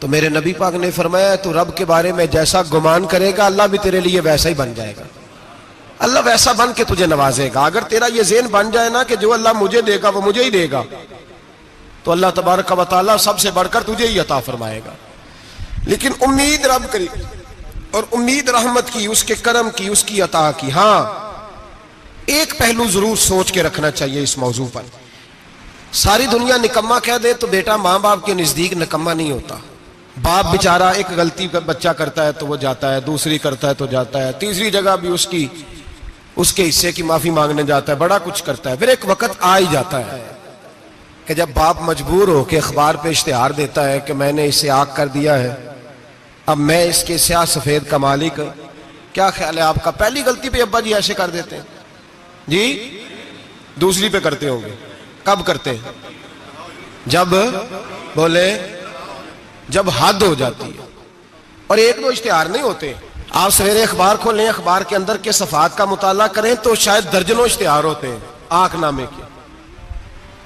तो मेरे नबी पाक ने फरमाया तू रब के बारे में जैसा गुमान करेगा अल्लाह भी तेरे लिए वैसा ही बन जाएगा। अल्लाह वैसा बन के तुझे नवाजेगा। अगर तेरा ये ज़हन बन जाए ना कि जो अल्लाह मुझे देगा वो मुझे ही देगा, तो अल्लाह तबारक व तआला सबसे बढ़कर तुझे ही अता फरमाएगा। लेकिन उम्मीद रब करी और उम्मीद रहमत की, उसके करम की, उसकी अता की। हाँ, एक पहलू जरूर सोच के रखना चाहिए इस मौजू पर। सारी दुनिया निकम्मा कह दे तो बेटा माँ बाप के नजदीक निकम्मा नहीं होता। बाप बेचारा एक गलती बच्चा करता है तो वो जाता है, दूसरी करता है तो जाता है, तीसरी जगह भी उसके हिस्से की माफी मांगने जाता है, बड़ा कुछ करता है। फिर एक वक्त आ ही जाता है कि जब बाप मजबूर हो के अखबार पे इश्तिहार देता है कि मैंने इसे आग कर दिया है, अब मैं इसके स्याह सफेद का मालिक। क्या ख्याल है आपका? पहली गलती पे अब्बा जी ऐसे कर देते हैं जी, दूसरी पे करते होंगे। कब करते हैं? जब बोले जब हद हो जाती है। और एक दो इश्तिहार नहीं होते। आप सवेरे अखबार खोलें, अखबार के अंदर के सफात का मुताला करें तो शायद दर्जनों इश्तिहार होते हैं आंकनामे के।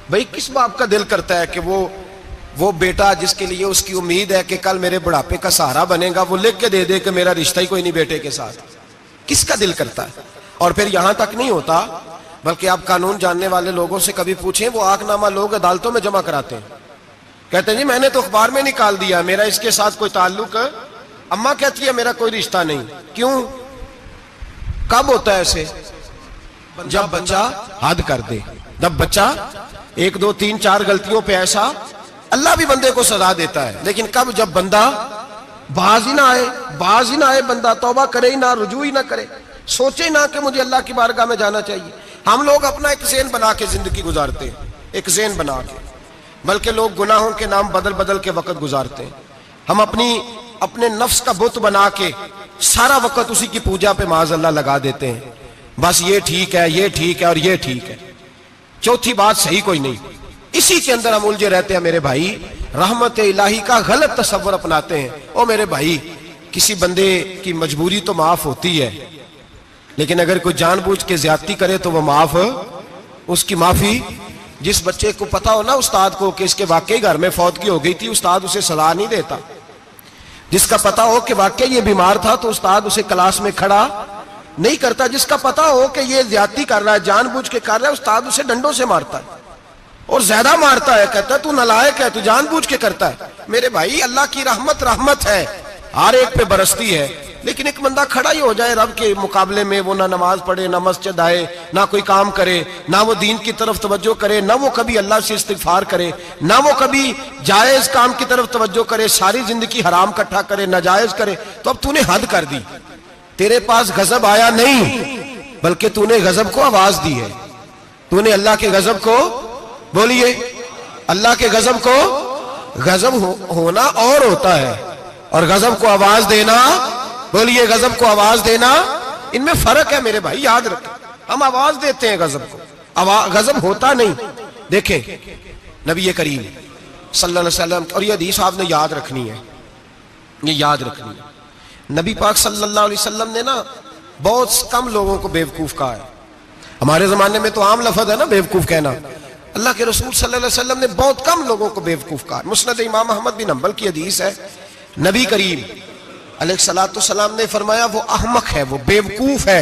भाई किस बाप का दिल करता है कि वो बेटा जिसके लिए उसकी उम्मीद है कि कल मेरे बुढ़ापे का सहारा बनेगा, वो लिख के दे दे कि मेरा रिश्ता ही कोई नहीं बेटे के साथ? किसका दिल करता है? और फिर यहां तक नहीं होता, बल्कि आप कानून जानने वाले लोगों से कभी पूछें, वो आंकनामा लोग अदालतों में जमा कराते हैं। कहते हैं जी मैंने तो अखबार में निकाल दिया, मेरा इसके साथ कोई ताल्लुक। अम्मा कहती है मेरा कोई रिश्ता नहीं। क्यों? कब होता है ऐसे? जब बच्चा हद कर दे, जब बच्चा 1 2 3 4 गलतियों पे ऐसा, अल्लाह भी बंदे को सजा देता है। लेकिन कब? जब बंदा बाज ही ना आए, बंदा तौबा करे ही ना, रुजू ही ना करे, सोचे ना कि मुझे अल्लाह की बारगाह में जाना चाहिए। हम लोग अपना एक ज़हन बना के जिंदगी गुजारते हैं, एक ज़हन बना के, बल्कि लोग गुनाहों के नाम बदल बदल के वक्त गुजारते हैं। हम अपने नफ्स का बुत बना के सारा वक्त उसी की पूजा पे माज़अल्लाह लगा देते हैं। बस ये ठीक है, ये ठीक है और ये ठीक है, चौथी बात सही कोई नहीं। इसी के अंदर हम उलझे रहते हैं मेरे भाई। रहमत इलाही का गलत तस्वर अपनाते हैं। ओ मेरे भाई, किसी बंदे की मजबूरी तो माफ होती है, लेकिन अगर कोई जानबूझ के ज्यादती करे तो वो माफ, उसकी माफी। जिस बच्चे को पता हो ना उस्ताद को कि इसके वाकई घर में फौतगी हो गई थी, उस्ताद उसे सलाह नहीं देता। जिसका पता हो कि वाकई ये बीमार था तो उस्ताद उसे क्लास में खड़ा नहीं करता। जिसका पता हो कि ये ज्यादती कर रहा है, जानबूझ के कर रहा है, उस्ताद उसे डंडों से मारता है और ज्यादा मारता है। कहता है तू नालायक है, तू जानबूझ के करता है। मेरे भाई अल्लाह की रहमत है, हर एक पे बरसती है। लेकिन एक बंदा खड़ा ही हो जाए रब के मुकाबले में, वो ना नमाज पढ़े, ना मस्जिद आए, ना कोई काम करे, ना वो दीन की तरफ तवज्जो करे, ना वो कभी अल्लाह से इस्तिगफार करे, ना वो कभी जायज काम की तरफ तवज्जो करे, सारी जिंदगी हराम इकट्ठा करे, नाजायज करे, तो अब तूने हद कर दी। तेरे पास गजब आया नहीं, बल्कि तूने गजब को आवाज दी है। तूने अल्लाह के गजब को, बोलिए, अल्लाह के गजब को, गजब होना और होता है और गजब को आवाज देना, बोलिए, गजब को आवाज देना, इनमें फर्क है मेरे भाई, याद रखें। हम आवाज देते हैं गजब को, गजब होता नहीं। देखें नबी करीम सल्लल्लाहु अलैहि वसल्लम, और ये हदीस आपने याद रखनी है, ये याद रखनी है। नबी पाक सल्लल्लाहु अलैहि वसल्लम ने ना बहुत कम लोगों को बेवकूफ कहा है। हमारे जमाने में तो आम लफ्ज है ना बेवकूफ कहना। अल्लाह के रसूल सल्लल्लाहु अलैहि वसल्लम ने बहुत कम लोगों को बेवकूफ कहा। मुस्नद इमाम अहमद बिन हंबल की हदीस है, नबी करीम अलैहिस्सलाम ने फरमाया वो अहमक है, वो बेवकूफ है।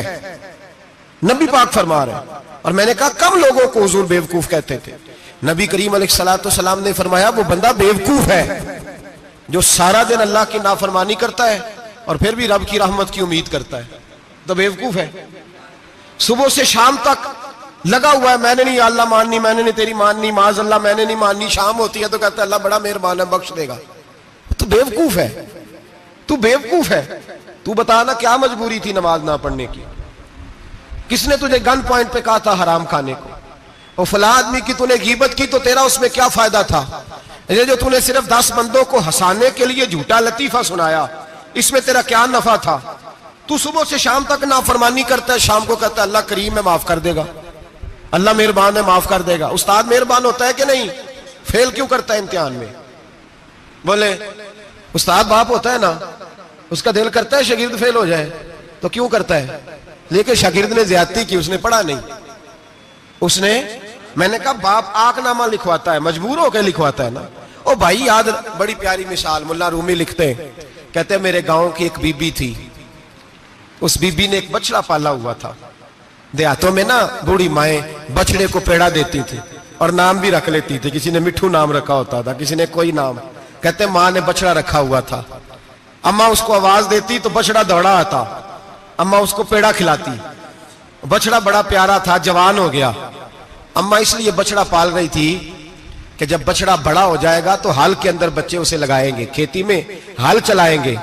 नबी पाक फरमा रहे हैं। और मैंने कहा कम लोगों को हुजूर बेवकूफ कहते थे। नबी करीम अलैहिस्सलाम ने फरमाया वो बंदा बेवकूफ है जो सारा दिन अल्लाह की नाफरमानी करता है और फिर भी रब की रहमत की उम्मीद करता है, तो बेवकूफ है। सुबह से शाम तक लगा हुआ है, मैंने नहीं अल्लाह माननी, मैंने नहीं तेरी माननी, माज अल्लाह मैंने नहीं माननी। शाम होती है तो कहता है अल्लाह बड़ा मेहरबान है, बख्श देगा। तो बेवकूफ है, तू बेवकूफ है। तू बता ना क्या मजबूरी थी नमाज ना पढ़ने की? किसने तुझे गन पॉइंट पे कहा था हराम खाने को? और फला आदमी की तूने गीबत की तो तेरा उसमें क्या फायदा था? ये जो तूने सिर्फ 10 बंदों को हंसाने के लिए झूठा लतीफा सुनाया, इसमें तेरा क्या नफा था? तू सुबह से शाम तक नाफरमानी करता है, शाम को कहता है अल्लाह करीम है माफ कर देगा, अल्लाह मेहरबान है माफ कर देगा। उस्ताद मेहरबान होता है कि नहीं? फेल क्यों करता है इम्तिहान में? बोले उस्ताद बाप होता है ना, उसका दिल करता है शागिर्द फेल हो जाए, तो क्यों करता है? लेकिन शागिर्द ने ज्यादती की, उसने पढ़ा नहीं। उसने, मैंने कहा बाप आंकनामा लिखवाता है, मजबूर होकर लिखवाता है ना। ओ भाई याद, बड़ी प्यारी मिसाल मुल्ला रूमी लिखते हैं, कहते हैं मेरे गांव की एक बीबी थी, उस बीबी ने एक बछड़ा पाला हुआ था। देहातों में ना बूढ़ी माएं बछड़े को पेड़ा देती थी और नाम भी रख लेती थी, किसी ने मिठू नाम रखा होता था, किसी ने कोई नाम। कहते माँ ने बछड़ा रखा हुआ था, अम्मा उसको आवाज देती तो बछड़ा दौड़ा आता, अम्मा उसको पेड़ा खिलाती। बछड़ा बड़ा प्यारा था, जवान हो गया। अम्मा इसलिए बछड़ा पाल रही थी कि जब बछड़ा बड़ा हो जाएगा तो हाल के अंदर बच्चे उसे लगाएंगे, खेती में हाल चलाएंगे।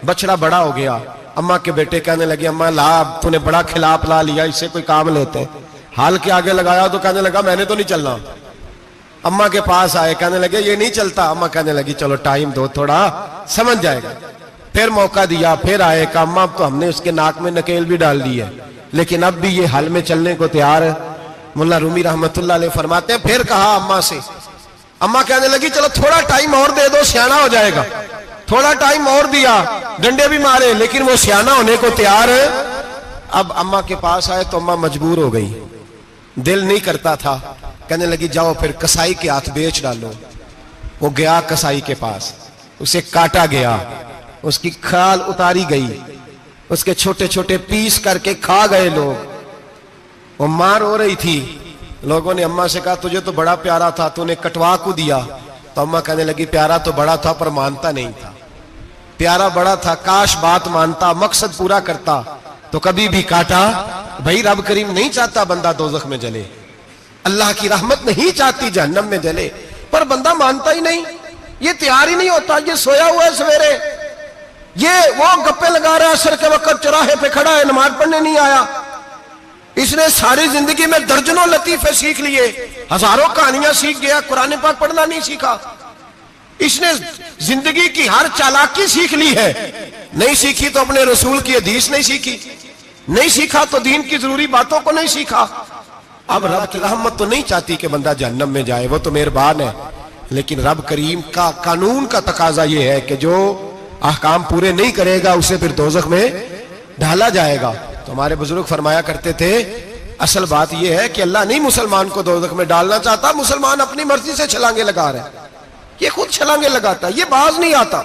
बछड़ा बड़ा हो गया, अम्मा के बेटे कहने लगे अम्मा ला, तूने बड़ा खिला पिला लिया, इससे कोई काम लेते हैं। हाल के आगे लगाया तो कहने लगा मैंने तो नहीं चलना। अम्मा के पास आए, कहने लगे ये नहीं चलता। अम्मा कहने लगी चलो टाइम दो, थोड़ा समझ जाएगा। फिर मौका दिया, फिर आए, कहा अम्मा अब तो हमने उसके नाक में नकेल भी डाल दी है, लेकिन अब भी ये हाल में चलने को तैयार है। मुल्ला रूमी रहमतुल्लाह अलैह फरमाते हैं फिर कहा अम्मा से, अम्मा कहने लगी चलो थोड़ा टाइम और दे दो, सियाना हो जाएगा। थोड़ा टाइम और दिया, डंडे भी मारे, लेकिन वो सियाना होने को तैयार है। अब अम्मा के पास आए तो अम्मा मजबूर हो गई, दिल नहीं करता था। कहने लगी जाओ फिर कसाई के हाथ बेच डालो। वो गया कसाई के पास, उसे काटा गया, उसकी खाल उतारी गई, उसके छोटे छोटे पीस करके खा गए लोग। वो मार हो रही थी, लोगों ने अम्मा से कहा तुझे तो बड़ा प्यारा था, तूने कटवा को दिया। तो अम्मा कहने लगी प्यारा तो बड़ा था पर मानता नहीं था। प्यारा बड़ा था, काश बात मानता, मकसद पूरा करता, तो कभी भी काटा। भाई रब करीम नहीं चाहता बंदा दोजख में जले, अल्लाह की रहमत नहीं चाहती जहन्नम में जले, पर बंदा मानता ही नहीं, ये तैयार ही नहीं होता। ये सोया हुआ है सवेरे, ये वो गप्पे लगा रहा है, असर के वक्त चौराहे पे खड़ा है, नमाज पढ़ने नहीं आया। इसने सारी जिंदगी में दर्जनों लतीफे सीख लिए, हजारों कहानियां सीख गया, कुरान पाक पढ़ना नहीं सीखा। इसने जिंदगी की हर चालाकी सीख ली है, नहीं सीखी तो अपने रसूल की हदीस नहीं सीखी, नहीं सीखा तो दीन की जरूरी बातों को नहीं सीखा। अब रब की रहमत तो नहीं चाहती कि बंदा जहन्नम में जाए, वो तो मेहरबान है, लेकिन रब करीम का कानून का तकाजा यह है कि जो अहकाम पूरे नहीं करेगा उसे फिर दोजख में डाला जाएगा। तो हमारे बुजुर्ग फरमाया करते थे असल बात यह है कि अल्लाह नहीं मुसलमान को दोजख में डालना चाहता, मुसलमान अपनी मर्जी से छलांगे लगा रहे, ये खुद छलांगे लगाता, ये बाज नहीं आता।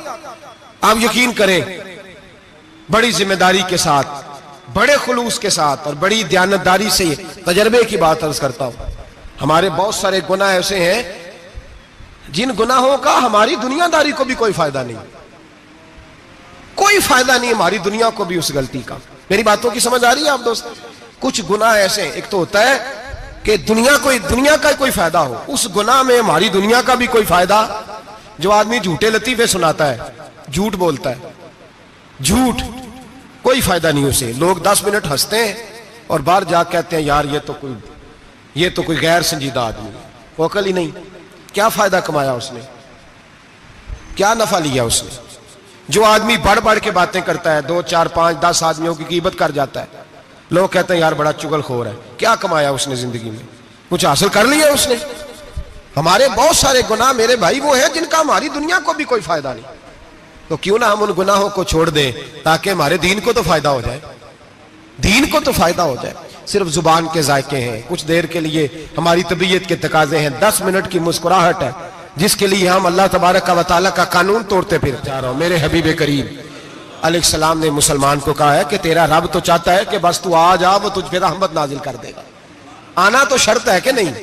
आप यकीन करें, बड़ी जिम्मेदारी के साथ, बड़े खुलूस के साथ और बड़ी दयानतदारी से तजर्बे की बात अर्ज करता हूं। हमारे बहुत सारे गुनाह ऐसे हैं जिन गुनाहों का हमारी दुनियादारी को भी कोई फायदा नहीं, कोई फायदा नहीं हमारी दुनिया को भी उस गलती का। मेरी बातों की समझ आ रही है आप दोस्त? कुछ गुनाह ऐसे, एक तो होता है कि दुनिया का कोई फायदा हो, उस गुनाह में हमारी दुनिया का भी कोई फायदा। जो आदमी झूठे लतीफे सुनाता है, झूठ बोलता है, झूठ कोई फायदा नहीं उसे। लोग 10 मिनट हंसते हैं और बाहर जा कहते हैं यार ये तो कोई गैर संजीदा आदमी, वो अकल ही नहीं। क्या फायदा कमाया उसने, क्या नफा लिया उसने? जो आदमी बढ़ बढ़ के बातें करता है, 2, 4, 5, 10 आदमियों की कीमत कर जाता है, लोग कहते हैं यार बड़ा चुगलखोर है। क्या कमाया उसने जिंदगी में? कुछ हासिल कर लिया उसने? हमारे बहुत सारे गुनाह मेरे भाई वो है जिनका हमारी दुनिया को भी कोई फायदा नहीं। तो क्यों ना हम उन गुनाहों को छोड़ दें ताकि हमारे दीन को तो फायदा हो जाए, दीन को तो फायदा हो जाए। सिर्फ जुबान के जायके हैं, कुछ देर के लिए हमारी तबीयत के तकाजे हैं, 10 मिनट की मुस्कुराहट है जिसके लिए हम अल्लाह तबारक व तआला का कानून तोड़ते फिर जा रहा हूं। मेरे हबीब करीम अलैहिस्सलाम ने मुसलमान को कहा है कि तेरा रब तो चाहता है कि बस तू आ जा, वो तुझ पे रहमत नाजिल कर देगा। आना तो शर्त है कि नहीं?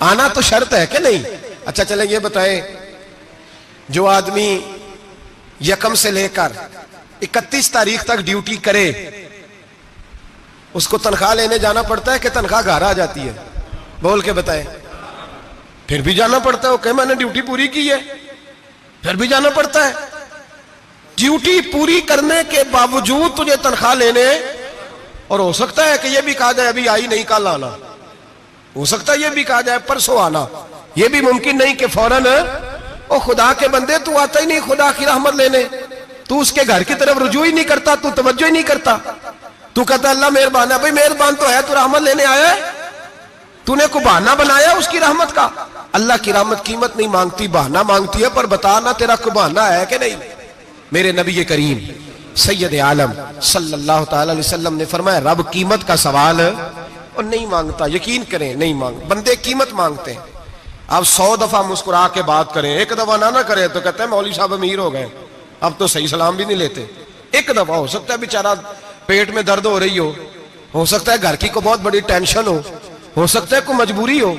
आना तो शर्त है कि नहीं? अच्छा चले ये बताएं, जो आदमी 1 से लेकर 31 तारीख तक ड्यूटी करे उसको तनख्वाह लेने जाना पड़ता है कि तनख्वाह घर आ जाती है? बोल के बताएं। फिर भी जाना पड़ता है, वो कहे मैंने ड्यूटी पूरी की है, फिर भी जाना पड़ता है। ड्यूटी पूरी करने के बावजूद तुझे तनख्वाह लेने, और हो सकता है कि यह भी कहा जाए अभी आई नहीं कल आना, हो सकता है यह भी कहा जाए परसों आना, यह भी मुमकिन नहीं कि फौरन। ओ खुदा के बंदे तू आता ही नहीं खुदा की रहमत लेने, तू उसके घर की तरफ रुजू ही नहीं करता, तू तवज्जो ही नहीं करता। तू कहता अल्लाह मेहरबान है। भाई मेहरबान तो है, तू रहमत लेने आया है, तूने को बहाना बनाया उसकी रहमत का। अल्लाह की रहमत कीमत नहीं मांगती, बहाना मांगती है। पर बता ना तेरा को बहाना है कि नहीं? मेरे नबी करीम सैयद आलम सल्लल्लाहु तआला अलैहि वसल्लम ने फरमाया रब कीमत का सवाल और नहीं मांगता। यकीन करें नहीं मांग, बंदे कीमत मांगते हैं। आप 100 दफा मुस्कुरा के बात करें, एक दफा ना करें तो कहते हैं मौलवी साहब अमीर हो गए, अब तो सही सलाम भी नहीं लेते। एक दफा हो सकता है बेचारा पेट में दर्द हो रही हो सकता है घर की को बहुत बड़ी टेंशन हो सकता है कोई मजबूरी हो।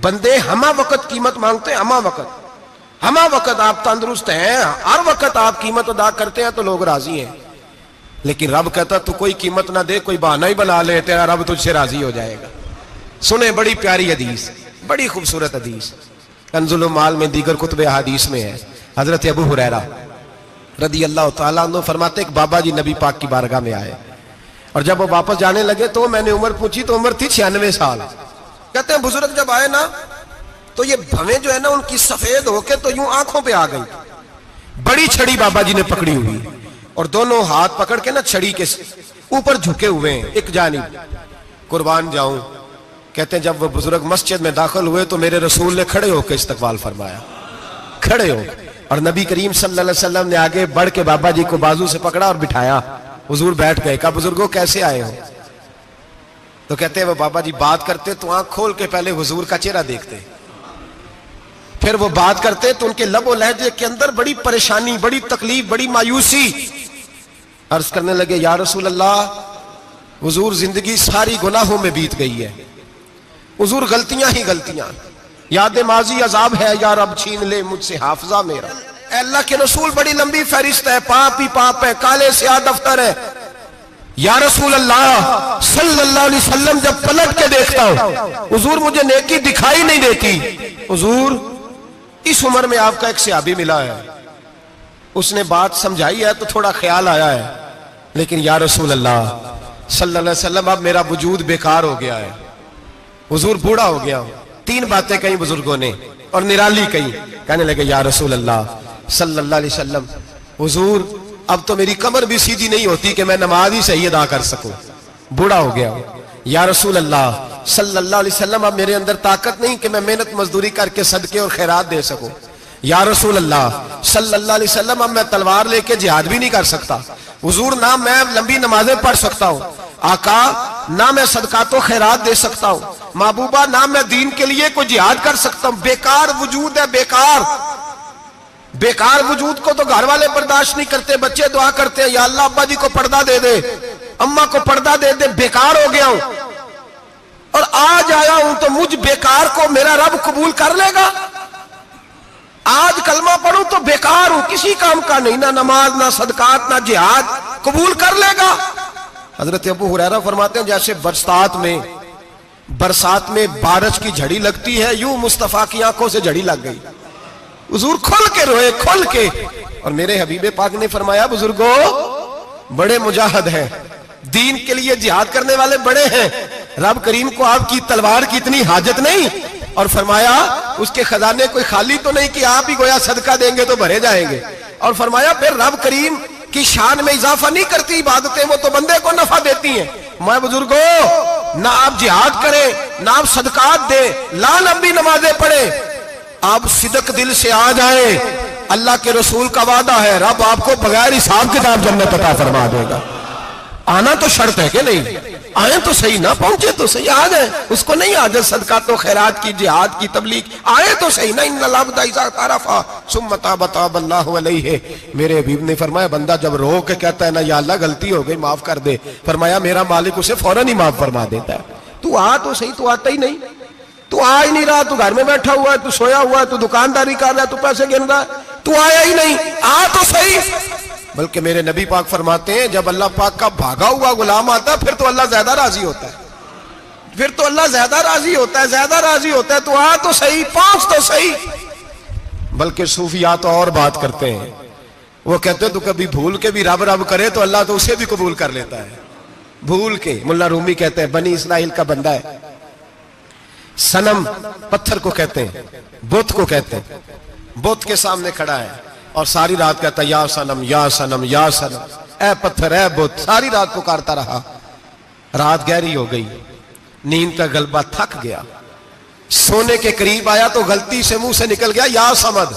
बंदे हमा वक्त कीमत मांगते हैं, हमा वक्त आप तंदुरुस्त हैं, हर वक्त आप कीमत अदा करते हैं तो लोग राजी हैं। लेकिन रब कहता तू कोई कीमत ना दे, कोई बहाना ही बना ले, तेरा रब तुझसे राजी हो जाएगा। सुने बड़ी प्यारी हदीस, बड़ी खूबसूरत हदीस, कंजुल माल में दीगर कुतुब हदीस में है। हजरत अबू हुरैरा रदी अल्लाह तआला अन्हु फरमाते एक बाबा जी नबी पाक की बारगाह में आए और जब वो वापस जाने लगे तो मैंने उम्र पूछी तो उम्र थी 96 साल। कहते हैं बुजुर्ग जब आए ना तो ये भवें जो है ना उनकी सफेद होके तो यूं आंखों पे आ गई। बड़ी छड़ी बाबा जी ने पकड़ी हुई और दोनों हाथ पकड़ के ना छड़ी के ऊपर झुके हुए हैं एक जानिब। कुर्बान जाऊं, कहते हैं जब वो बुजुर्ग मस्जिद में दाखिल हुए तो मेरे रसूल ने खड़े होकर इस्तकबाल फरमाया, खड़े हो, और नबी करीम सल्लल्लाहु अलैहि वसल्लम ने आगे बढ़ के बाबा जी को बाजू से पकड़ा और बिठाया। हुजूर बैठ गए। कहा बुजुर्गों कैसे आए हो? तो कहते हैं वो बाबा जी बात करते तो आंख खोल के पहले हुजूर का चेहरा देखते, फिर वो बात करते तो उनके लबो लहजे के अंदर बड़ी परेशानी, बड़ी तकलीफ, बड़ी मायूसी। अर्ज करने लगे या रसूल अल्लाह, हुजूर जिंदगी सारी गुनाहों में बीत गई है, हुजूर गलतियां ही गलतियां, याद माजी अजाब है, यार अब छीन ले मुझसे हाफजा मेरा। अल्लाह के रसूल बड़ी लंबी फहरिस्त है, पाप ही पाप है, काले स्याह दफ्तर है। या रसूल अल्लाह सल्लल्लाहु अलैहि वसल्लम जब पलट के देखता हूं हुजूर मुझे नेकी दिखाई नहीं देती। हुजूर इस उम्र में आपका एक सहाबी मिला है, उसने बात समझाई है तो थोड़ा ख्याल आया है, लेकिन या रसूल अल्लाह सल्लल्लाहु अलैहि वसल्लम अब मेरा वजूद बेकार हो गया है, हुजूर बूढ़ा हो गया हूं। 3 बातें कही बुजुर्गों ने और निराली कही। कहने लगे या रसूल अल्लाह सल्लल्लाहु अलैहि वसल्लम, हुजूर अब तो मेरी कमर भी सीधी नहीं होती कि मैं नमाज ही सही अदा कर सकूं, बूढ़ा हो गया हूं। या रसूल अल्लाह सल्लल्लाहु अलैहि वसल्लम अब मेरे अंदर ताकत नहीं कि मैं मेहनत मजदूरी करके सदके और खैरात दे सकूं। या रसूल अल्लाह सल्लल्लाहु अलैहि वसल्लम अब मैं तलवार लेके जिहाद भी नहीं कर सकता। हुजूर ना मैं लंबी नमाजें पढ़ सकता हूं, आका ना मैं सदकातो खैरात दे सकता हूं, महबूबा ना मैं दीन के लिए कोई जिहाद कर सकता हूं। बेकार वजूद है, बेकार वजूद को तो घर वाले बर्दाश्त नहीं करते, बच्चे दुआ करते हैं या अल्लाह अब्बा जी को पर्दा दे दे, अम्मा को पर्दा दे दे, बेकार हो गया हूं और आज आया हूं तो मुझ बेकार को मेरा रब कबूल कर लेगा। आज कलमा पढ़ूं तो बेकार हूं, किसी काम का नहीं, ना नमाज ना सदकात ना जिहाद, कबूल कर लेगा। हजरत अबू हुरैरा फरमाते हैं जैसे बरसात में बारिश की झड़ी लगती है, यूं मुस्तफा की आंखों से झड़ी लग गई। हुजूर खुल के रोए, खुल के। और मेरे हबीबे पाक ने फरमाया बुजुर्गों बड़े मुजाहिद हैं, दीन के लिए जिहाद करने वाले बड़े हैं, रब करीम को आपकी तलवार की इतनी हाजत नहीं। और फरमाया उसके खजाने कोई खाली तो नहीं कि आप ही गोया सदका देंगे तो भरे जाएंगे। और फरमाया फिर रब करीम की शान में इजाफा नहीं करती इबादतें, वो तो बंदे को नफा देती हैं। मैं बुजुर्गों ना आप जिहाद करें ना आप सदकात दे, ला लंबी नमाजें पढ़े, आप सिदक दिल से आ जाए, अल्लाह के रसूल का वादा है रब आपको बगैर हिसाब किताब जन्नत अता फरमा देगा। आना तो शर्त है कि नहीं, आए तो सही, ना पहुंचे तो सही, आ जाए, उसको नहीं आदत सदका तो खैरात की जिहाद की तबलीग, आए तो सही ना। मेरे हबीब ने फरमाया बंदा जब रो के कहता है ना या अल्लाह गलती हो गई माफ कर दे, फरमाया मेरा मालिक उसे फौरन ही माफ फरमा देता है। तू आ तो सही, तू आता ही नहीं, तू आ ही नहीं रहा, तू घर में बैठा हुआ है, तू सोया हुआ है, तू दुकानदारी कर रहा है, तू पैसे गिन रहा है, तू आया ही नहीं, आ तो सही। बल्कि मेरे नबी पाक फरमाते हैं जब अल्लाह पाक का भागा हुआ गुलाम आता है फिर तो अल्लाह ज्यादा राजी होता है, फिर तो अल्लाह ज्यादा राजी होता है, ज्यादा राजी होता है। तो आ तो सही, पहुंच तो सही। बल्कि सूफिया तो और बात करते हैं, वो कहते तो कभी भूल के भी रब रब करे तो अल्लाह तो उसे भी कबूल कर लेता है, भूल के। मुल्ला रूमी कहते हैं बनी इस्राइल का बंदा है, सनम पत्थर को कहते हैं, बुत को कहते हैं, बुत के सामने खड़ा है और सारी रात कहता है या सनम या सनम या सनम, ए पत्थर ए बुत, सारी रात पुकारता रहा। रात गहरी हो गई, नींद का गलबा थक गया, सोने के करीब आया तो गलती से मुंह से निकल गया या समद,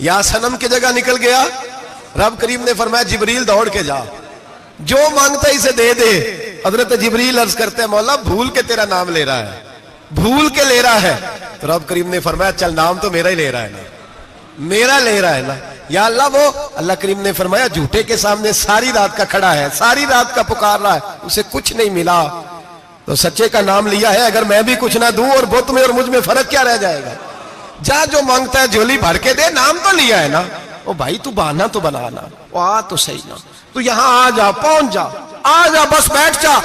या सनम की जगह निकल गया। रब करीम ने फरमाया जिब्रील दौड़ के जा, जो मांगता इसे दे दे। हजरत जिब्रील अर्ज करते हैं मौला भूल के तेरा नाम ले रहा है, भूल के ले रहा है। तो रब करीम ने फरमाया चल नाम तो मेरा ही ले रहा है ना, मेरा ले रहा है ना, या अल्लाह। वो अल्लाह करीम ने फरमाया झूठे के सामने सारी रात का खड़ा है, सारी रात का पुकार रहा है, उसे कुछ नहीं मिला, तो सच्चे का नाम लिया है। अगर मैं भी कुछ ना दूं और बुत में और मुझ में फर्क क्या रह जाएगा? जा जो मांगता है झोली भर के दे, नाम तो लिया है ना। ओ भाई तू बहाना तो बनाना, वो आ तो सही ना, तू यहां आ जा, पहुंच जा, आ जा, बस बैठ जा,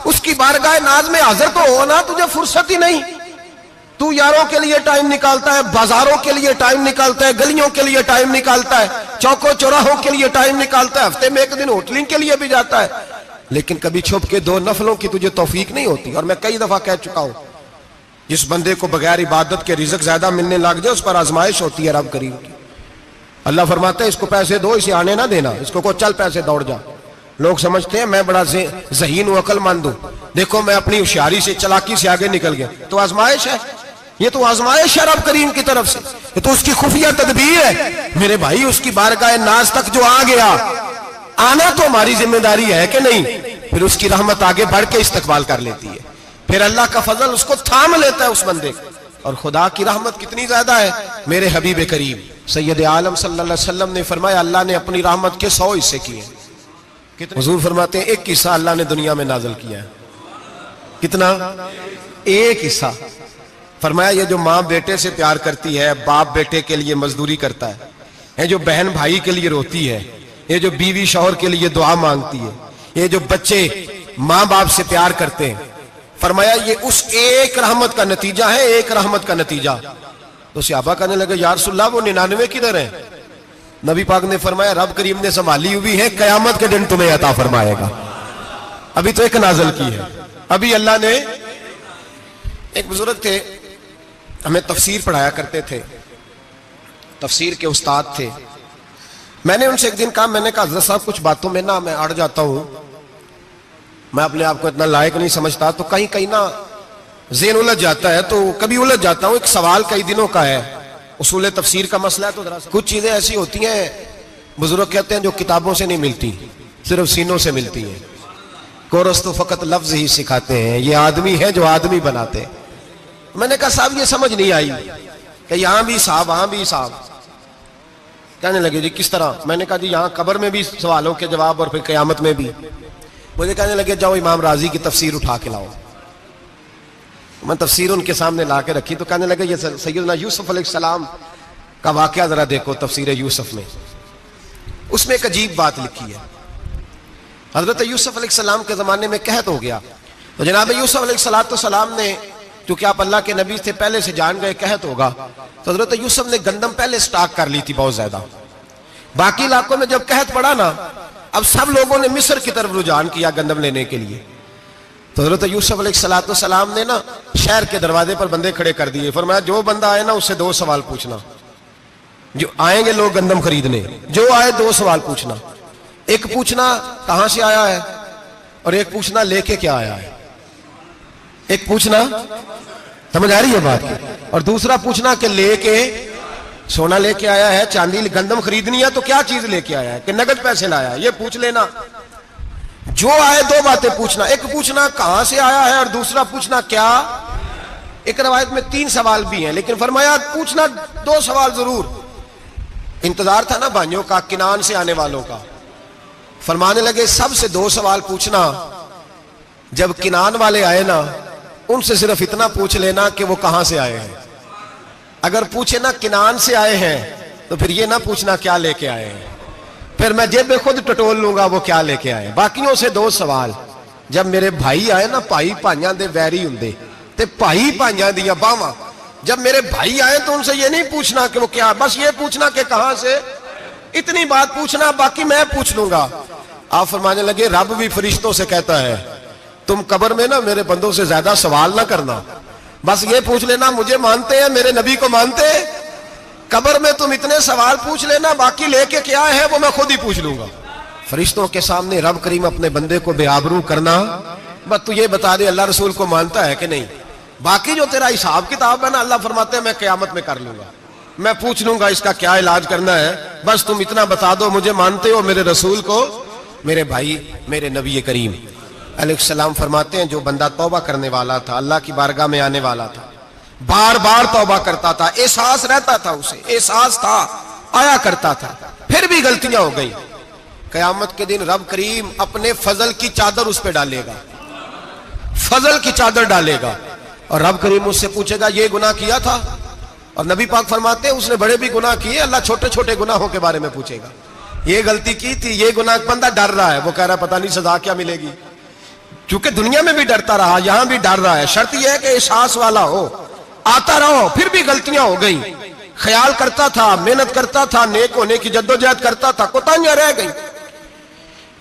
उसकी बारगाह नाज में हाजिर तो हो ना। तुझे फुर्सत ही नहीं, तू यारों के लिए टाइम निकालता है, बाजारों के लिए टाइम निकालता है, गलियों के लिए टाइम निकालता है, चौकों चौराहों के लिए टाइम निकालता है, हफ्ते में एक दिन होटलिंग के लिए भी जाता है, लेकिन कभी छुप के दो नफलों की तुझे तौफीक नहीं होती। और मैं कई दफा कह चुका हूं, जिस बंदे को बगैर इबादत के रिज़्क ज्यादा मिलने लग जाए उस पर आजमाइश होती है रब करीम की। अल्लाह फरमाता है इसको पैसे दो, इसे आने ना देना, इसको को चल पैसे दौड़ जा। लोग समझते हैं मैं बड़ा ज़हीन हूं, अक्लमंद हूं, देखो मैं अपनी होशियारी से, चालाकी से आगे निकल गया। तो आजमाइश है, ये तो आजमाइश है रब करीम की तरफ से, ये तो उसकी खुफिया तदबीर है। मेरे भाई उसकी बारगाह नाज तक जो आ गया, आना तो हमारी जिम्मेदारी है कि नहीं? फिर उसकी रहमत आगे बढ़ के इस्तकबाल कर लेती है, फिर अल्लाह का फजल उसको थाम लेता है उस बंदे को। और खुदा की रहमत कितनी ज्यादा है। मेरे हबीब करीम सैयद आलम सल्लल्लाहु अलैहि वसल्लम ने फरमाया अल्लाह ने अपनी रहमत के 100 हिस्से किए। हुजूर फरमाते हैं एक हिस्सा अल्लाह ने दुनिया में नाजिल किया है। कितना? एक हिस्सा। फरमाया ये जो माँ बेटे से प्यार करती है, बाप बेटे के लिए मजदूरी करता है, ये जो बहन भाई के लिए रोती है, ये जो बीवी शौहर के लिए दुआ मांगती है, ये जो बच्चे माँ बाप से प्यार करते हैं, फरमाया ये उस एक रहमत का नतीजा है, एक रहमत का नतीजा। तो सहाबा कहने लगे या रसूलल्लाह वो 99 किधर है? नबी पाक ने फरमाया रब करीम ने संभाली हुई है, कयामत के दिन तुम्हें अता फरमाएगा। अभी तो एक नाज़िल की है, अभी अल्लाह ने। एक बुजुर्ग थे, हमें तफसीर पढ़ाया करते थे, तफसीर के उस्ताद थे। मैंने उनसे एक दिन कहा, मैंने कहा हज़रत साहब कुछ बातों में ना मैं अड़ जाता हूं, मैं अपने आप को इतना लायक नहीं समझता, तो कहीं कहीं ना ज़हन उलझ जाता है, तो कभी उलझ जाता हूं। एक सवाल कई दिनों का है, उसूल तफसीर का मसला है, तो जरा कुछ चीजें ऐसी होती हैं बुजुर्ग कहते हैं जो किताबों से नहीं मिलती, सिर्फ सीनों से मिलती हैं। कोरस तो फकत लफ्ज ही सिखाते हैं, ये आदमी है जो आदमी बनाते हैं। मैंने कहा साहब ये समझ नहीं आई कि यहां भी साहब वहां भी साहब। कहने लगे जी किस तरह? मैंने कहा जी यहां कब्र में भी सवालों के जवाब और फिर कयामत में भी। मुझे कहने लगे जाओ इमाम राजी की तफसीर उठा के लाओ। मैं तफसीर उनके सामने ला के रखी, तो कहने लगे ये सैयदना यूसुफ अलैहिस्सलाम का वाकया जरा देखो तफसीर यूसुफ में, उसमें एक अजीब बात लिखी है। हजरत यूसुफ अलैहिस्सलाम के जमाने में कहत हो गया, तो जनाब यूसुफ अलैहिस्सलाम ने, क्योंकि आप अल्लाह के नबी से पहले से जान गए कहत होगा, तो हजरत यूसुफ ने गंदम पहले स्टॉक कर ली थी बहुत ज्यादा। बाकी इलाकों में जब कहत पड़ा ना, अब सब लोगों ने मिस्र की तरफ रुझान किया गंदम लेने के लिए। तो हजरत यूसुफ अलैहिस्सलाम ने ना शहर के दरवाजे पर बंदे खड़े कर दिए। फरमाया जो बंदा आए ना उससे 2 सवाल पूछना। जो आएंगे लोग गंदम खरीदने, जो आए 2 सवाल पूछना। एक पूछना कहां से आया है, और एक पूछना लेके क्या आया है। एक पूछना, समझ आ रही है बात, और दूसरा पूछना कि लेके सोना लेके आया है, चांदी गंदम खरीदनी है तो क्या चीज लेके आया है, कि नगद पैसे लाया, ये पूछ लेना। जो आए 2 बातें पूछना, एक पूछना कहां से आया है और दूसरा पूछना क्या। एक रवायत में 3 सवाल भी हैं, लेकिन फरमाया पूछना 2 सवाल जरूर। इंतजार था ना भाइयों का किनान से आने वालों का। फरमाने लगे सबसे 2 सवाल पूछना। जब किनान वाले आए ना, उनसे सिर्फ इतना पूछ लेना कि वो कहां से आए हैं। अगर पूछे ना किनान से आए हैं, तो फिर ये ना पूछना क्या लेके आए हैं, फिर मैं जेब में खुद टटोल लूंगा वो क्या लेके आए। बाकियों से 2 सवाल। जब मेरे भाई आए ना, भाई भाइयां दे वैरी हुंदे ते भाई भाइयां दियां बावां, जब मेरे भाई आए तो उनसे ये नहीं पूछना कि वो क्या, बस ये पूछना कि कहां से। इतनी बात पूछना, बाकी मैं पूछ लूंगा। आप फरमाने लगे रब भी फरिश्तों से कहता है तुम कब्र में ना मेरे बंदों से ज्यादा सवाल ना करना, बस ये पूछ लेना मुझे मानते हैं, मेरे नबी को मानते हैं। कब्र में तुम इतने सवाल पूछ लेना, बाकी लेके क्या है वो मैं खुद ही पूछ लूंगा। फरिश्तों के सामने रब करीम अपने बंदे को बेआबरू करना, बस तू ये बता दे अल्लाह रसूल को मानता है कि नहीं। बाकी जो तेरा हिसाब किताब है ना, अल्लाह फरमाते हैं मैं क़यामत में कर लूंगा, मैं पूछ लूंगा इसका क्या इलाज करना है। बस तुम इतना बता दो मुझे मानते हो, मेरे रसूल को, मेरे भाई, मेरे नबी करीम। अलैहिस्सलाम फरमाते हैं जो बंदा तौबा करने वाला था, अल्लाह की बारगाह में आने वाला था, बार बार तौबा करता था, एहसास रहता था, उसे एहसास था, आया करता था, फिर भी गलतियां हो गई, कयामत के दिन रब करीम अपने फजल की चादर उस पर डालेगा, फजल की चादर डालेगा और रब करीम उससे पूछेगा ये गुनाह किया था? और नबी पाक फरमाते हैं उसने बड़े भी गुनाह किए, अल्लाह छोटे छोटे गुनाहों के बारे में पूछेगा। ये गलती की थी, ये गुनाह, बंदा डर रहा है, वो कह रहा है पता नहीं सजा क्या मिलेगी, क्योंकि दुनिया में भी डरता रहा, यहां भी डर रहा है। शर्त यह है कि एहसास वाला हो, आता रहो, फिर भी गलतियां हो गई, ख्याल करता था, मेहनत करता था, नेक होने की जद्दोजहद करता था, कोताहियां रह गई,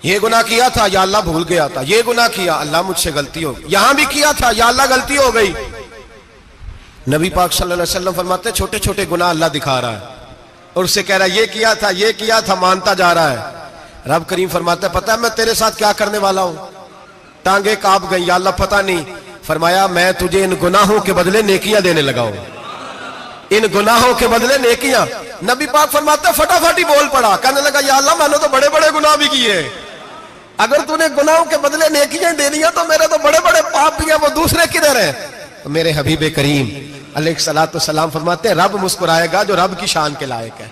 ये गुनाह किया था या अल्लाह भूल गया था, ये गुनाह किया अल्लाह मुझसे गलती हो गई, यहां भी किया था या अल्लाह गलती हो गई। नबी पाक सल्लल्लाहु अलैहि वसल्लम फरमाते छोटे छोटे गुनाह अल्लाह दिखा रहा है और उससे कह रहा है ये किया था, मानता जा रहा है। रब करीम फरमाता है पता है मैं तेरे साथ क्या करने वाला हूं? टांगे कांप गई, या अल्लाह पता नहीं। फरमाया मैं तुझे इन गुनाहों के बदले नेकियां देने लगा हूं, इन गुनाहों के बदले नेकियां। नबी पाक फरमाते फटाफट ही बोल पड़ा, कहने लगा या अल्लाह मैंने तो बड़े बड़े गुनाह भी किए, अगर तूने गुनाहों के बदले नेकियां दे दिया तो मेरे तो बड़े बड़े पाप भी हैं, वो दूसरे किधर है? तो मेरे हबीब करीम अलैहिस्सलातु वस्सलाम फरमाते हैं रब मुस्कुराएगा जो रब की शान के लायक है।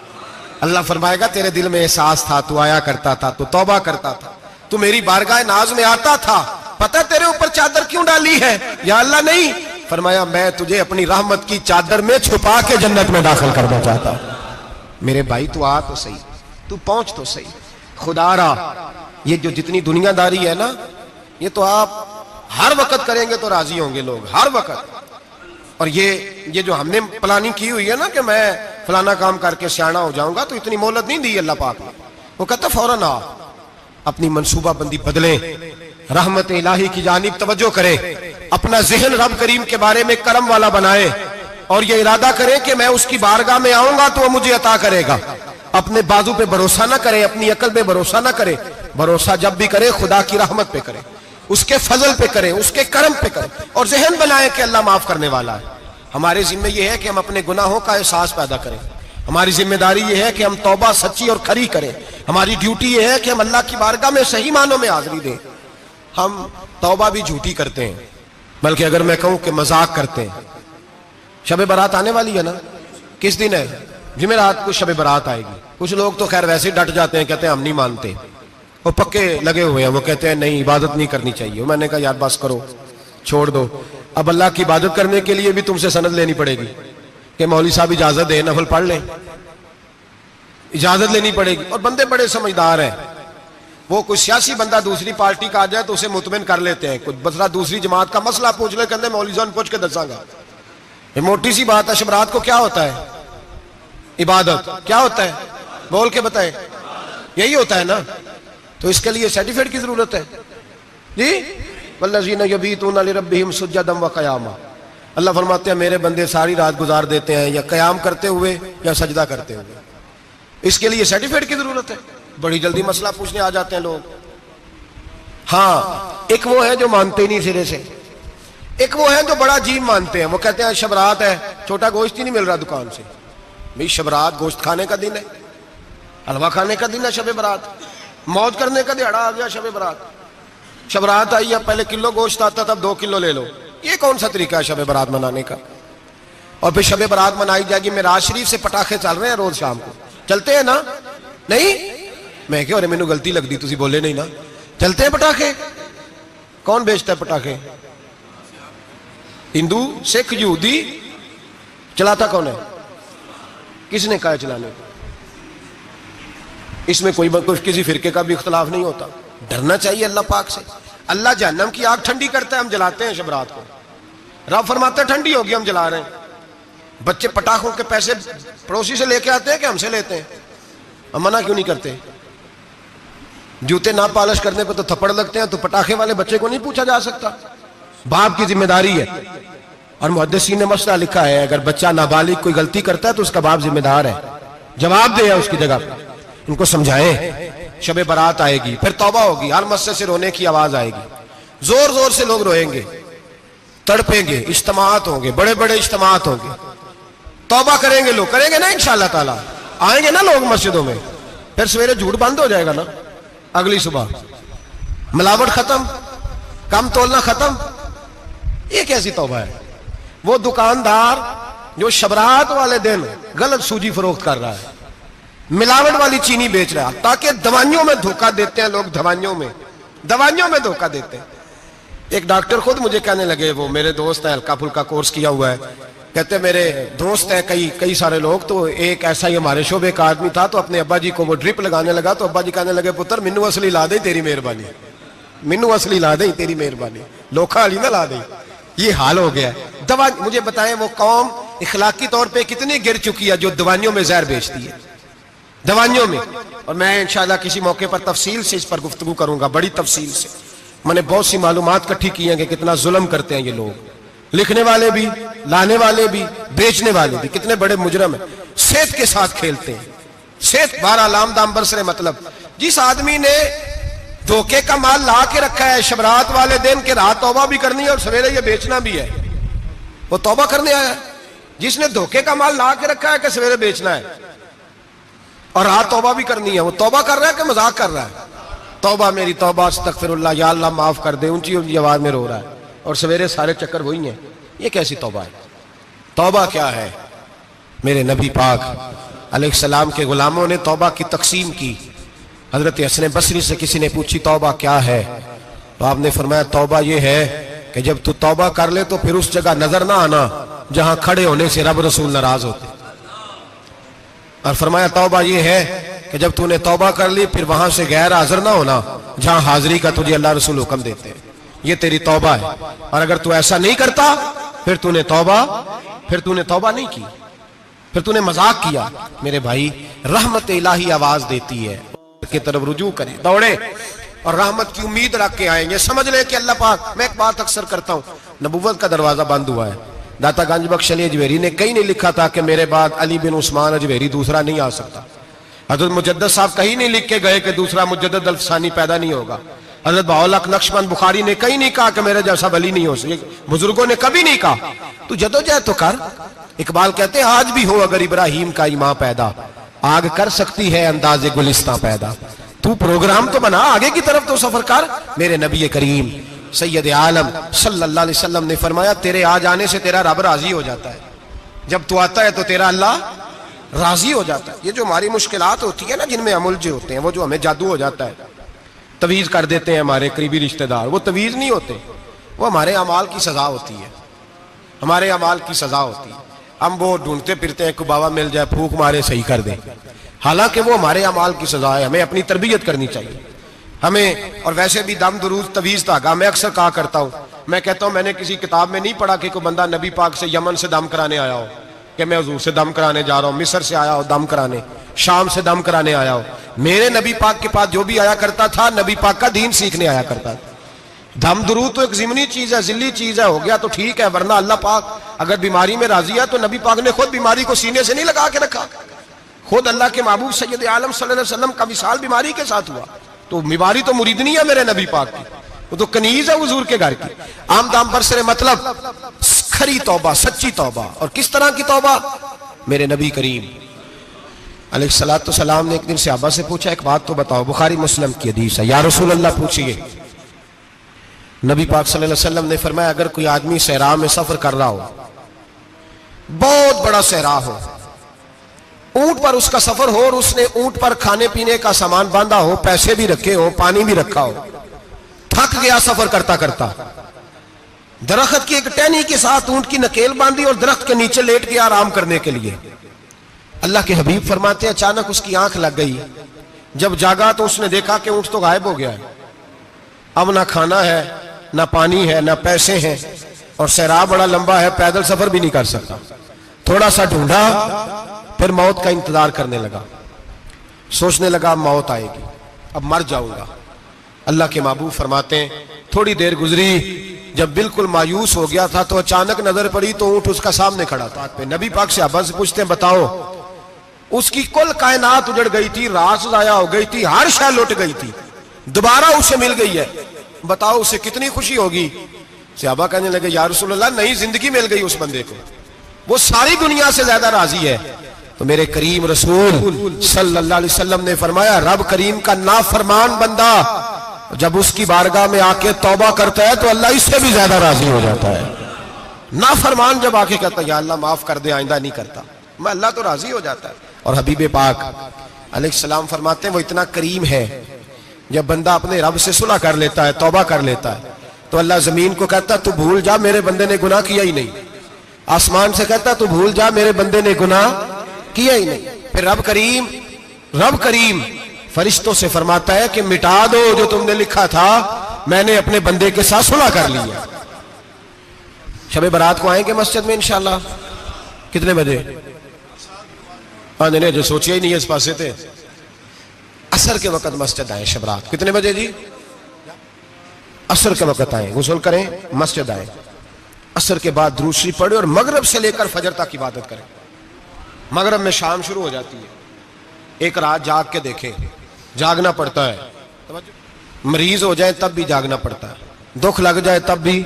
अल्लाह फरमाएगा तेरे दिल में एहसास था, तू आया करता था, तू तौबा करता था, तू मेरी बारगाह नाज में आता था, पता तेरे ऊपर चादर क्यों डाली है? या अल्लाह नहीं, फरमाया मैं तुझे अपनी रहमत की चादर में छुपा के जन्नत में दाखिल करना चाहता हूं। मेरे भाई तू आ तो सही, तू पहुंच तो सही, खुदारा ये जो जितनी दुनियादारी है ना, ये तो आप हर वक्त करेंगे तो राजी होंगे लोग, हर वक्त। और ये जो हमने प्लानिंग की हुई है ना कि मैं फलाना काम करके सियाना हो जाऊंगा, तो इतनी मोहलत नहीं दी अल्लाह पाक ने। वो कहता फौरन आ, अपनी मनसूबाबंदी बदले, रहमत इलाही की जानिब तवज्जो करे, अपना जहन रब करीम के बारे में करम वाला बनाए और ये इरादा करे कि मैं उसकी बारगाह में आऊंगा तो वो मुझे अता करेगा। अपने बाजू पे भरोसा ना करे, अपनी अकल पे भरोसा ना करे, भरोसा जब भी करे खुदा की रहमत पे करे, उसके फजल पे करे, उसके करम पे करे और जहन बनाए कि अल्लाह माफ करने वाला है। हमारे जिम्मे यह है कि हम अपने गुनाहों का एहसास पैदा करें, हमारी जिम्मेदारी यह है कि हम तौबा सच्ची और खरी करें, हमारी ड्यूटी यह है कि हम अल्लाह की बारगाह में सही मानों में हाजिरी दें। हम तौबा भी झूठी करते हैं, बल्कि अगर मैं कहूं कि मजाक करते हैं। शब बारात आने वाली है ना, किस दिन है? जुमेरात को शब बारात आएगी। कुछ लोग तो खैर वैसे ही डट जाते हैं, कहते हैं हम नहीं मानते, वो पक्के लगे हुए हैं, वो कहते हैं नहीं इबादत नहीं करनी चाहिए। मैंने कहा यार बस करो, छोड़ दो, अब अल्लाह की इबादत करने के लिए भी तुमसे सनद लेनी पड़ेगी कि मौलवी साहब इजाजत दे, नफल पढ़ लें, इजाजत लेनी पड़ेगी। और बंदे बड़े समझदार हैं, वो कोई सियासी बंदा दूसरी पार्टी का आ जाए तो उसे मुतमिन कर लेते हैं, कुछ बसरा दूसरी जमात का मसला पूछ ले, कहते मौलवी साहब पूछ के दसांगा। ये मोटी सी बात है। शबरात को क्या होता है? इबादत। क्या होता है? बोल के बताए। यही होता है ना, तो इसके लिए सर्टिफिकेट की जरूरत है जी। वल्लज़ीना यबीतूना लिरब्बिहिम सुज्जदन व क़यामा, अल्लाह फरमाते हैं मेरे बंदे सारी रात गुजार देते हैं या कयाम करते हुए या सजदा करते हुए। इसके लिए सर्टिफिकेट की जरूरत है। बड़ी जल्दी मसला पूछने आ जाते हैं लोग। हाँ, एक वो है जो मानते ही नहीं सिरे से, एक वो है जो बड़ा अजीब मानते हैं। वो कहते हैं शबरात है, छोटा गोश्त ही नहीं मिल रहा दुकान से। भाई शबरात गोश्त खाने का दिन है, हलवा खाने का दिन है शब बारात, मौज करने का दिहाड़ा आ गया शब बारात। शबरात आई, अब पहले किलो गोश्त आता था, अब 2 किलो ले लो। ये कौन सा तरीका है शब बारात मनाने का? और फिर शब बारात मनाई जाएगी, मेराज शरीफ से पटाखे चल रहे हैं रोज शाम को, चलते हैं ना? नहीं, मैं क्यों, अरे मैनू गलती लगती, तुसी बोले नहीं ना। चलते हैं पटाखे। कौन बेचता है पटाखे? हिंदू, सिख, यहूदी। चलाता कौन है? किसने कहा चलाने को? इसमें कोई किसी फिरके का भी इख्तलाफ नहीं होता। डरना चाहिए अल्लाह पाक से। अल्लाह जहन्नम की आग ठंडी करता है, हम जलाते हैं शबरात को। रब फरमाता है ठंडी होगी, हम जला रहे हैं। बच्चे पटाखों के पैसे पड़ोसी से लेके आते हैं कि हमसे लेते हैं? हम मना क्यों नहीं करते? जूते ना पॉलिश करने पे तो थप्पड़ लगते हैं, तो पटाखे वाले बच्चे को नहीं पूछा जा सकता? बाप की जिम्मेदारी है। और मुहद्दिसीन ने मसला लिखा है, अगर बच्चा नाबालिग कोई गलती करता है तो उसका बाप जिम्मेदार है, जवाब दे उसकी जगह पर। इनको समझाएं। शब बारात आएगी, फिर तौबा होगी, हर मस्जिद से रोने की आवाज आएगी, जोर जोर से लोग रोएंगे, तड़पेंगे, इज्तिमात होंगे, बड़े बड़े इज्तिमात होंगे, तौबा करेंगे लोग, करेंगे ना इंशाअल्लाह ताला, आएंगे ना लोग मस्जिदों में। फिर सवेरे झूठ बंद हो जाएगा ना, अगली सुबह मिलावट खत्म, कम तोलना खत्म। ये कैसी तौबा है? वो दुकानदार जो शबरात वाले दिन गलत सूजी फरोख्त कर रहा है, मिलावट वाली चीनी बेच रहा है, ताकि दवाइयों में धोखा देते हैं लोग, दवाइयों में धोखा देते हैं। एक डॉक्टर खुद मुझे कहने लगे, वो मेरे दोस्त है, हल्का फुल्का कोर्स किया हुआ है, कहते मेरे दोस्त है कई सारे लोग, तो एक ऐसा ही हमारे शोबे का आदमी था, तो अपने अब्बा जी को वो ड्रिप लगाने लगा, तो अब्बा जी कहने लगे, पुत्र मिन्नू असली ला दे तेरी मेहरबानी, मिन्नू असली ला दे तेरी मेहरबानी, लोखा अली ना ला दे। ये हाल हो गया। दवा, मुझे बताएं वो कौम इखलाकी तौर पे कितनी गिर चुकी है जो दवाइयों में जहर बेचती है, दवाइयों में। और मैं इंशाल्लाह किसी मौके पर तफसील से इस पर गुफ्तगू करूंगा, बड़ी तफसील से। मैंने बहुत सी मालूमात इकट्ठी की हैं कि कितना जुल्म करते हैं ये लोग, लिखने वाले भी, लाने वाले भी, बेचने वाले भी, कितने बड़े मुजरम है। सेहत के साथ खेलते हैं, सेहत बारह लाम दाम बरसरे। मतलब जिस आदमी ने धोखे का माल ला के रखा है शबरात वाले दिन के, रात तौबा भी करनी है और सवेरे ये बेचना भी है, वो तौबा करने आया। जिसने धोखे का माल ला के रखा है कि सवेरे बेचना है और रात तौबा भी करनी है, वो तौबा कर रहा है कि मजाक कर रहा है? तौबा मेरी तौबा, अस्तगफिरुल्लाह, या अल्लाह माफ कर दे, ऊंची ऊंची आवाज में रो रहा है, और सवेरे सारे चक्कर वही हैं। ये कैसी तौबा है? तौबा क्या है? मेरे नबी पाक अलैहिस्सलाम के गुलामों ने तौबा की तकसीम की। हजरत हसन बसरी से किसी ने पूछी तौबा क्या है, तो आपने फरमाया तौबा ये है कि जब तू तौबा कर ले तो फिर उस जगह नजर ना आना जहां खड़े होने से रब रसूल नाराज होते। और फरमाया तौबा ये है कि जब तूने तौबा कर ली फिर वहां से गैर हाजिर ना होना जहां हाजिरी का तुझे अल्लाह रसूल हुक्म देते हैं। ये तेरी तौबा है। और अगर तू ऐसा नहीं करता फिर तूने तौबा नहीं की, फिर तूने मजाक किया। मेरे भाई, रहमत इलाही आवाज देती है की तरफ रुजू करें, दौड़े और रहमत की उम्मीद रख के आएंगे। समझ ले कि अल्लाह पाक, मैं एक बात अक्सर करता हूं, नबुव्वत का दरवाजा बंद हुआ है। दाता गंज बख्श अली अजमेरी ने कहीं नहीं लिखा था कि मेरे बाद अली बिन उस्मान अजमेरी दूसरा नहीं आ सकता। हजरत मुजद्दद साहब कहीं नहीं लिख के गए कि दूसरा मुजद्दद अल्फसानी पैदा नहीं होगा। हजरत बाउल हक नक्शबंद बुखारी ने कहीं नहीं कहा कि मेरे जैसा वली नहीं हो सकता। बुजुर्गों ने कभी नहीं कहा। तू जदोजहद तो कर। इकबाल कहते हैं आज भी हो अगर इब्राहिम का ईमान पैदा, आग कर सकती है अंदाजे गुलिस्तां पैदा। तू प्रोग्राम तो बना, आगे की तरफ तो सफर कर। मेरे नबी करीम सैयद आलम सल्लल्लाहु अलैहि वसल्लम ने फरमाया तेरे आ जाने से तेरा रब राजी हो जाता है। जब तू आता है तो तेरा अल्लाह राजी हो जाता है। ये जो हमारी मुश्किलात होती है ना, जिनमें हम उलझे होते हैं, वो जो हमें जादू हो जाता है, तवीज कर देते हैं हमारे करीबी रिश्तेदार, वो तवीज नहीं होते, वो हमारे अमाल की सजा होती है, हमारे अमाल की सजा होती है। हम वो ढूंढते फिरते हैं कि बाबा मिल जाए फूक मारे सही कर दे, हालांकि वो हमारे अमाल की सजा है। हमें अपनी तरबियत करनी चाहिए हमें। और वैसे भी दम दुरूद तवीज धागा, मैं अक्सर कहा करता हूँ, मैं कहता हूँ मैंने किसी किताब में नहीं पढ़ा कि कोई बंदा नबी पाक से यमन से दम कराने आया हो कि मैं हुजूर से दम कराने जा रहा हूँ, मिस्र से आया हो दम कराने, शाम से दम कराने आया हो। मेरे नबी पाक के पास जो भी आया करता था नबी पाक का दीन सीखने आया करता था। दम दुरूद तो एक ज़िमनी चीज है, जिल्ली चीज है, हो गया तो ठीक है, वरना अल्लाह पाक अगर बीमारी में राजी है तो नबी पाक ने खुद बीमारी को सीने से नहीं लगा के रखा। खुद अल्लाह के महबूब सैयद आलम सल्लल्लाहु अलैहि वसल्लम का विसाल बीमारी के साथ हुआ, तो बीमारी तो मुरीदनी है मेरे नबी पाक की, वो तो कनीज है हुजूर के घर की। आम दाम बरसरे मतलब खरी तौबा, सच्ची तौबा। और किस तरह की तौबा? मेरे नबी करीम अलैहिस्सलातु सलाम ने एक दिन सहाबा से पूछा एक बात तो बताओ, बुखारी मुस्लिम की हदीस है, या रसूल अल्लाह पूछिए। नबी पाक सल्लल्लाहु अलैहि वसल्लम ने फरमाया अगर कोई आदमी सहरा में सफर कर रहा हो, बहुत बड़ा सहरा हो, ऊंट पर उसका सफर हो और उसने ऊंट पर खाने पीने का सामान बांधा हो, पैसे भी रखे हो, पानी भी रखा हो, थक गया सफर करता करता, दरख्त की एक टहनी के साथ ऊंट की नकेल बांधी और दरख्त के नीचे लेट गया आराम करने के लिए। अल्लाह के हबीब फरमाते अचानक उसकी आंख लग गई, जब जागा तो उसने देखा कि ऊंट तो गायब हो गया है, अब ना खाना है, ना पानी है, ना पैसे हैं, और सहरा बड़ा लंबा है, पैदल सफर भी नहीं कर सकता। थोड़ा सा ढूंढा, फिर मौत का इंतजार करने लगा, सोचने लगा मौत आएगी, अब मर जाऊंगा। अल्लाह के महबूब फरमाते हैं थोड़ी देर गुजरी, जब बिल्कुल मायूस हो गया था तो अचानक नजर पड़ी तो ऊंट उसका सामने खड़ा था। नबी पाक से अब्बा से पूछते हैं बताओ, उसकी कुल कायनात उजड़ गई थी, रास जाया हो गई थी, हर शय लुट गई थी, दोबारा उसे मिल गई है, बताओ उसे कितनी खुशी होगी। सहाबा कहने लगे या रसूल अल्लाह नई जिंदगी मिल गई उस बंदे को, वो सारी दुनिया से ज्यादा राजी है। तो मेरे करीम रसूल सल्लल्लाहु अलैहि वसल्लम ने फरमाया रब करीम का नाफरमान बंदा जब उसकी बारगाह में आके तौबा करता है तो अल्लाह इससे भी ज्यादा राजी हो जाता है। नाफरमान जब आके कहता है या अल्लाह माफ कर दे, आइंदा नहीं करता, मैं अल्लाह तो राजी हो जाता है। और हबीब पाक अलैहिस्सलाम फरमाते हैं वो इतना करीम है, जब बंदा अपने रब से सुलह कर लेता है, तौबा कर लेता है, तो अल्लाह जमीन को कहता तू भूल जा, मेरे बंदे ने गुनाह किया ही नहीं। आसमान से कहता तू भूल जा, मेरे बंदे ने गुनाह किया ही नहीं। फिर रब करीम फरिश्तों से फरमाता है कि मिटा दो जो तुमने लिखा था, मैंने अपने बंदे के साथ सुलह कर लिया। शब बारात को आएंगे मस्जिद में इंशाल्लाह, कितने बजे? हाँ नहीं, जो सोचिए ही नहीं है इस पासे थे। असर के वक्त मस्जिद आए शब रात, कितने बजे जी? असर के वक्त आए, गुस्ल करें, मस्जिद आए, असर के बाद दुरूद शरीफ पढ़े और मगरिब से लेकर फजर तक इबादत करें। मगरिब में शाम शुरू हो जाती है। एक रात जाग के देखें, जागना पड़ता है, मरीज हो जाए तब भी जागना पड़ता है, दुख लग जाए तब भी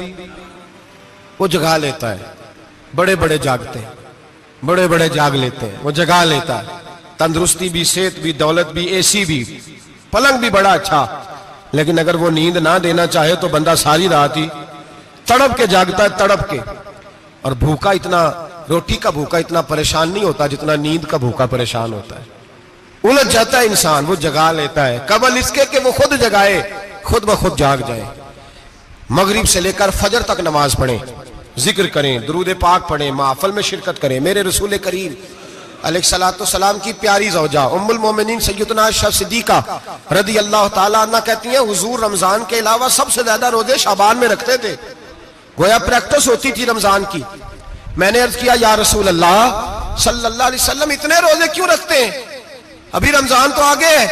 वो जगा लेता है। बड़े बड़े जागते हैं, बड़े बड़े जाग लेते हैं, वो जगा लेता है। तंदुरुस्ती भी, सेहत भी, दौलत भी, एसी भी, पलंग भी बड़ा अच्छा, लेकिन अगर वो नींद ना देना चाहे तो बंदा सारी रात ही तड़प के जागता है, तड़प के। और भूखा इतना, रोटी का भूखा इतना परेशान नहीं होता जितना नींद का भूखा परेशान होता है। उलझ जाता है इंसान, वो जगा लेता है, कबल इसके कि वो खुद जगाए, खुद ब खुद जाग जाए। मगरिब से लेकर फजर तक नमाज पढ़ें, जिक्र करें, दुरूद पाक पढ़ें, महफिल में शिरकत करें। मेरे रसूल करीम अलैहिस्सलाम की प्यारी ज़ौजा उम्मुल मोमिनीन सैयदना आयशा सिद्दीका रदी अल्लाह ताला अन्हा कहती हैं हुजूर रमजान के अलावा सबसे ज्यादा रोजे शाबान में रखते थे, गोया प्रैक्टिस होती थी रमजान की। मैंने अर्ज किया या रसूल अल्लाह सल्लल्लाहु अलैहि वसल्लम इतने रोजे क्यों रखते हैं, अभी रमजान तो आगे है।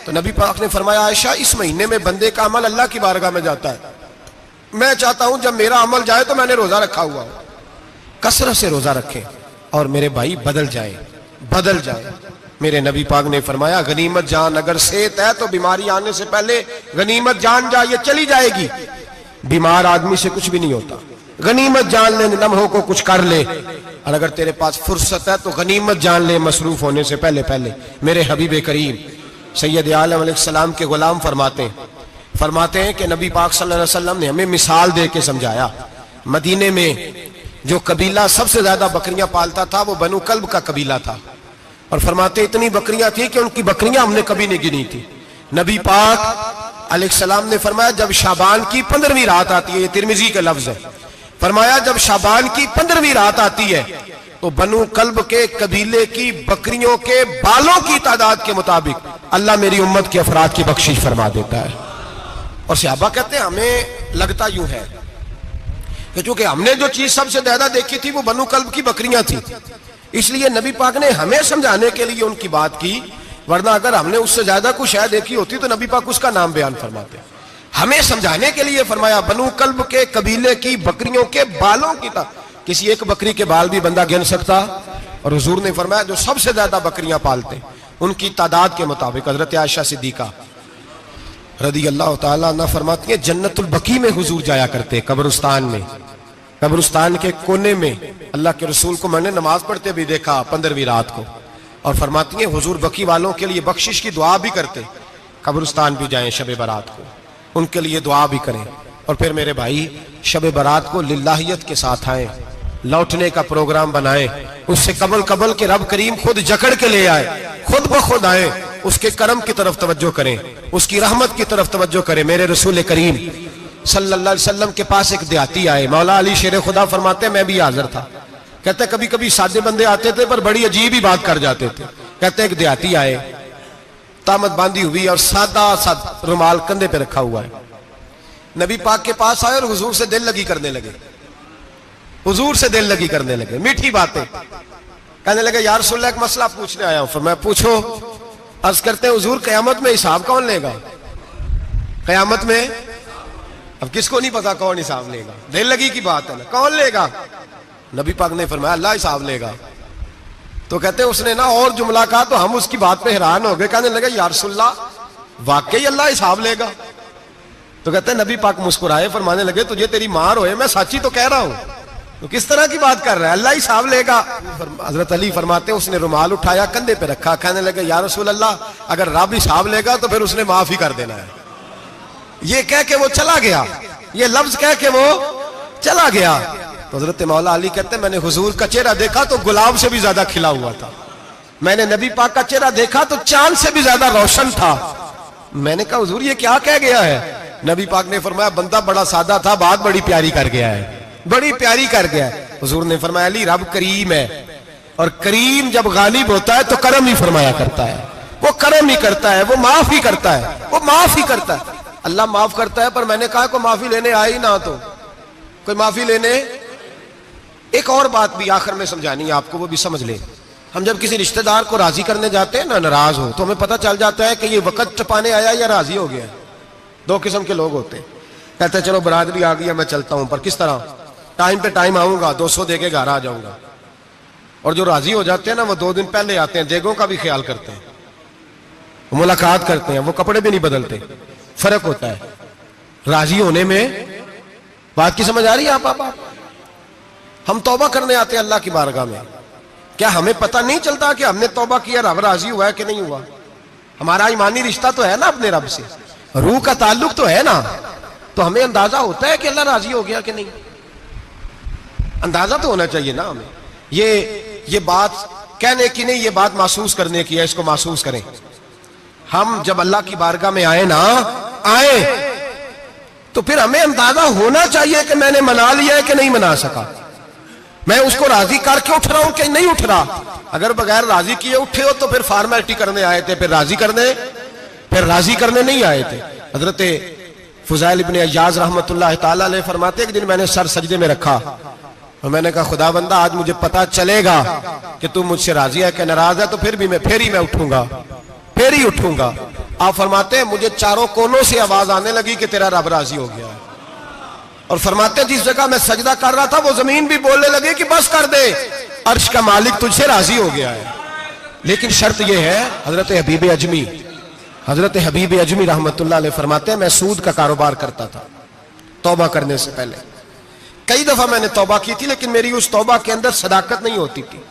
तो नबी पाक ने फरमाया आयशा इस महीने में बंदे का अमल अल्लाह की बारगाह में जाता है, मैं चाहता हूं जब मेरा अमल जाए तो मैंने रोजा रखा हुआ हो, कसरत से रोजा रखें और मेरे भाई बदल जाए। मेरे नबी पाक ने फरमाया गनीमत जान, अगर सेहत है तो बीमारी आने से पहले गनीमत जान जा, ये चली जाएगी। बीमार आदमी से कुछ भी नहीं होता, गनीमत जान ले, लम्हों को कुछ कर ले। और अगर तेरे पास फुर्सत है तो गनीमत जान ले मसरूफ होने से पहले पहले। मेरे हबीब करीम सैयद आलम अलैहिस्सलाम के गुलाम फरमाते हैं कि नबी पाक सल्लल्लाहु अलैहि वसल्लम ने हमें मिसाल दे के समझाया। मदीने में जो कबीला सबसे ज्यादा बकरियां पालता था वो बनु कल्ब का कबीला था, और फरमाते इतनी बकरियां थी कि उनकी बकरियां हमने कभी नहीं गिनी थी। नबी पाक अलैहिस्सलाम ने फरमाया जब शाबान की 15वीं रात आती है, ये तिरमिजी का लफ्ज है, फरमाया जब शाबान की 15वीं रात आती है तो बनु कल्ब के कबीले की बकरियों के बालों की तादाद के मुताबिक अल्लाह मेरी उम्मत के अफराद की बख्शिश फरमा देता है। और सहाबा कहते हैं हमें लगता यूं है कि चूंकि हमने जो चीज सबसे ज्यादा देखी थी वो बनु कल्ब की बकरियां थी, इसलिए नबी पाक ने हमें समझाने के लिए उनकी बात की, वरना अगर हमने उससे ज्यादा कुछ शायद देखी होती तो नबी पाक उसका नाम बयान फरमाते। हमें समझाने के लिए फरमाया बनु कल्ब के कबीले की बकरियों के बालों की किसी एक बकरी के बाल भी बंदा गिन सकता। और हुजूर ने फरमाया जो सबसे ज्यादा बकरियां पालते उनकी तादाद के मुताबिक हजरत आयशा सिद्दीका रदी अल्लाह ताला अन्हा फरमाती है जन्नतुल बकी में हुजूर जाया करते, कब्रिस्तान में, कब्रिस्तान के कोने में। अल्लाह के रसूल को मैंने नमाज पढ़ते भी देखा 15वीं रात को, और फरमाती है हुजूर बकी वालों के लिए बख्शिश की दुआ भी करते, कब्रिस्तान भी जाएं शब बारात को, उनके लिए दुआ भी करें। और फिर मेरे भाई शब बारात को लिल्लाहियत के साथ आए, लौटने का प्रोग्राम बनाए, उससे कबल के रब करीम खुद जकड़ के ले आए, खुद ब खुद आए, उसके करम की तरफ तवज्जो करें, उसकी रहमत की तरफ तवज्जो करें। मेरे रसूल करीम सल्लल्लाहु अलैहि वसल्लम के पास एक देहाती आए, मौला अली शेर खुदा फरमाते मैं भी हाजिर था। कहते कभी कभी सादे बंदे आते थे पर बड़ी अजीब ही बात कर जाते थे। कहते एक देहाती आए, तामत बांधी हुई और सादा सा रुमाल कंधे पे रखा हुआ है, नबी पाक के पास आए और हुजूर से दिल लगी करने लगे, हुजूर से दिल लगी करने लगे, मीठी बातें कहने लगे। यार रसूल एक मसला पूछने आया हूं। फिर मैं पूछो। अर्ज करते हैं हुजूर कयामत में हिसाब कौन लेगा? कयामत में अब किसको नहीं पता कौन हिसाब लेगा, दिल लगी की बात है ना, कौन लेगा? नबी पाक ने फरमाया अल्लाह हिसाब लेगा। तो कहते उसने ना और जुमला कहा तो हम उसकी बात पे हैरान हो गए, कहने लगे या रसूलल्लाह वाकई अल्लाह हिसाब लेगा? तो कहते नबी पाक मुस्कुराए, फरमाने लगे तुझे तेरी मार होए, मैं सच्ची तो कह रहा हूं, तो किस तरह की बात कर रहा है, अल्लाह हिसाब लेगा। हजरत अली फरमाते उसने रुमाल उठाया कंधे पे रखा, कहने लगे या रसूल अल्लाह अगर रब हिसाब लेगा तो फिर उसने माफ ही कर देना है, ये कह के वो चला गया, ये लफ्ज कह के वो चला गया। तो हजरत मौला अली कहते हैं मैंने हुजूर का चेहरा देखा तो गुलाब से भी ज्यादा खिला हुआ था, मैंने नबी पाक का चेहरा देखा तो चांद से भी ज्यादा रोशन था। मैंने कहा हुजूर ये क्या कह गया है? नबी पाक ने फरमाया बंदा बड़ा सादा था, बात बड़ी प्यारी कर गया है, बड़ी प्यारी कर गया है। हुजूर ने फरमाया अली रब करीम है, और करीम जब गालिब होता है तो करम ही फरमाया करता है, वो करम ही करता है, वो माफ ही करता है, वो माफ ही करता है। अल्लाह माफ करता है, पर मैंने कहा कोई माफी लेने आए ही ना, तो कोई माफी लेने। एक और बात भी आखिर में समझानी है आपको, वो भी समझ ले। हम जब किसी रिश्तेदार को राजी करने जाते हैं ना, नाराज हो, तो हमें पता चल जाता है कि ये वक्त टपाने आया या राजी हो गया। दो किस्म के लोग होते हैं, कहते हैं चलो बरादरी आ गई, मैं चलता हूं, पर किस तरह? टाइम पे टाइम आऊंगा, 200 दे के घर आ जाऊंगा। और जो राजी हो जाते हैं ना, वो 2 दिन पहले आते हैं, देगों का भी ख्याल करते हैं, मुलाकात करते हैं, वो कपड़े भी नहीं बदलते। फर्क होता है राजी होने में। बात की समझ आ रही है आप? हम तौबा करने आते हैं अल्लाह की बारगाह में, क्या हमें पता नहीं चलता कि हमने तौबा किया, रब राजी हुआ है कि नहीं हुआ? हमारा ईमानी रिश्ता तो है ना अपने रब से, रूह का ताल्लुक तो है ना, तो हमें अंदाजा होता है कि अल्लाह राजी हो गया कि नहीं। अंदाजा तो होना चाहिए ना हमें। ये बात कहने की नहीं, ये बात महसूस करने की है, इसको महसूस करें। हम जब अल्लाह की बारगाह में आए तो फिर हमें अंदाजा होना चाहिए कि मैंने मना लिया है कि नहीं मना सका, मैं उसको राजी करके उठ रहा हूं कि नहीं उठ रहा। अगर बगैर राजी किए उठे हो तो फिर फॉर्मेलिटी करने आए थे, फिर राजी करने नहीं आए थे। हजरत फुज़ैल इब्न अय्याज रहमतुल्लाह ताला अलैह फरमाते, एक दिन मैंने सर सजदे में रखा और मैंने कहा खुदा बंदा आज मुझे पता चलेगा कि तू मुझसे राजी है कि नाराज है, तो फिर ही मैं उठूंगा। आप फरमाते हैं मुझे चारों कोनों से आवाज आने लगी कि तेरा रब राजी हो गया। और फरमाते जिस जगह मैं सजदा कर रहा था वो जमीन भी बोलने लगी कि बस कर दे, अर्श का मालिक तुझसे राजी हो गया है। लेकिन शर्त यह है, हजरत हबीब अजमी रहमतुल्लाह अलैह फरमाते हैं मैं सूद का कारोबार करता था तौबा करने से पहले। कई दफा मैंने तौबा की थी, लेकिन मेरी उस तौबा के अंदर सदाकत नहीं होती थी।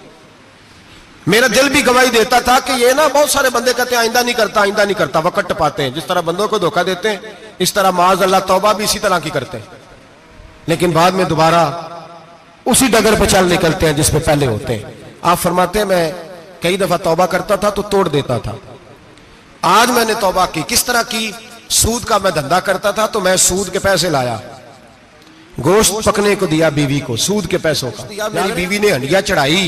मेरा दिल भी गवाही देता था कि ये ना बहुत सारे बंदे कहते हैं आइंदा नहीं करता, वक्त टपाते हैं। जिस तरह बंदों को धोखा देते हैं, इस तरह माज अल्लाह तौबा भी इसी तरह की करते हैं, लेकिन बाद में दोबारा उसी डगर पर चल निकलते हैं जिसपे पहले होते हैं। आप फरमाते हैं मैं कई दफा तौबा करता था तो तोड़ देता था। आज मैंने तौबा की, किस तरह की? सूद का मैं धंधा करता था, तो मैं सूद के पैसे लाया, गोश्त पकने को दिया बीवी को, सूद के पैसों का। मेरी बीवी ने हंडिया चढ़ाई,